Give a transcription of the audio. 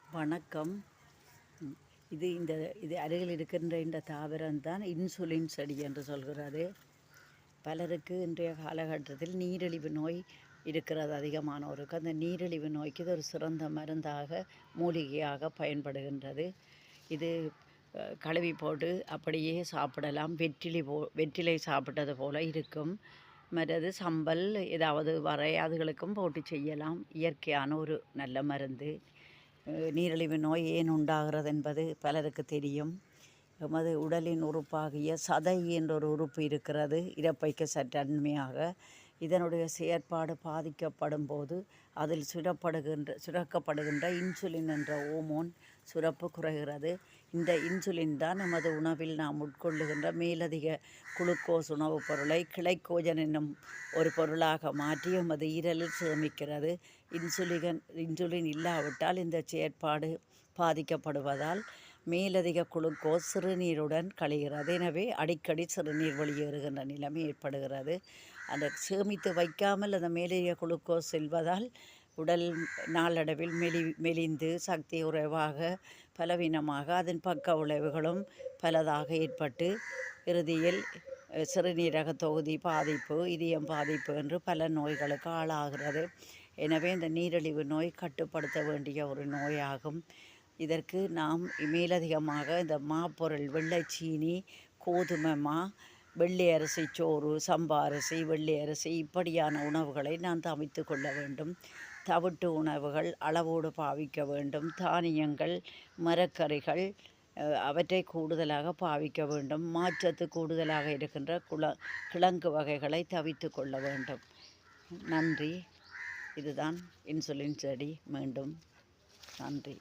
வணக்கம். ம். இது அருகில் இருக்கின்ற இந்த தாவரம் தான் இன்சுலின் செடி என்று சொல்கிறது. பலருக்கு இன்றைய காலகட்டத்தில் நீரிழிவு நோய் இருக்கிறது அதிகமானோருக்கு. அந்த நீரிழிவு நோய்க்கு இது ஒரு சிறந்த மருந்தாக, மூலிகையாக பயன்படுகின்றது. இது கழுவி போட்டு அப்படியே சாப்பிடலாம். வெற்றிலை சாப்பிட்டது போல இருக்கும். மற்றது சம்பல் ஏதாவது வரை அதுகளுக்கும் போட்டு செய்யலாம். இயற்கையான ஒரு நல்ல மருந்து. நீரிழிவு நோய் ஏன் உண்டாகிறது என்பது பலருக்கு தெரியும். எமது உடலின் உறுப்பாகிய சதை என்ற ஒரு உறுப்பு இருக்கிறது, இரைப்பைக்கு சற்று அண்மையாக. இதனுடைய செயற்பாடு பாதிக்கப்படும் போது அதில் சுரக்கப்படுகின்ற இன்சுலின் என்ற ஹோமோன் சுரப்பு குறைகிறது. இந்த இன்சுலின் தான் நமது உணவில் நாம் உட்கொள்ளுகின்ற மேலதிக குளுக்கோஸ் உணவுப் பொருளை கிளைக்கோஜன் என்னும் ஒரு பொருளாக மாற்றி எமது ஈரலில் சேமிக்கிறது. இன்சுலின் இல்லாவிட்டால் இந்த செயற்பாடு பாதிக்கப்படுவதால் மேலதிக குளுக்கோஸ் சிறுநீருடன் கழிகிறது. எனவே அடிக்கடி சிறுநீர் வெளியேறுகின்ற நிலைமை ஏற்படுகிறது. அதை சேமித்து வைக்காமல் அந்த மேலதிக குளுக்கோஸ் செல்வதால் உடல் நாளடைவில் மெலிந்து சக்தி குறைவாக பலவீனமாக அதன் பக்க விளைவுகளும் பலதாக ஏற்பட்டு இறுதியில் சிறுநீரக தொகுதி பாதிப்பு, இதயம் பாதிப்பு என்று பல நோய்களுக்கு ஆளாகிறது. எனவே இந்த நீரிழிவு நோய் கட்டுப்படுத்த வேண்டிய ஒரு நோயாகும். இதற்கு நாம் மேலதிகமாக இந்த மாப்பொருள் வெள்ளைச்சீனி, கோதுமை மா, வெள்ளை அரிசி சோறு, சம்பா அரிசி, வெள்ளை அரிசி இப்படியான உணவுகளை நாம் தவிர்த்து கொள்ள வேண்டும். தவிட்டு உணவுகள் அளவோடு பாவிக்க வேண்டும். தானியங்கள், மரக்கறிகள் அவற்றை கூடுதலாக பாவிக்க வேண்டும். மாற்றத்து கூடுதலாக இருக்கின்ற கிழங்கு வகைகளை தவிர்த்து கொள்ள வேண்டும். நன்றி. இதுதான் இன்சுலின் செடி. மீண்டும் நன்றி.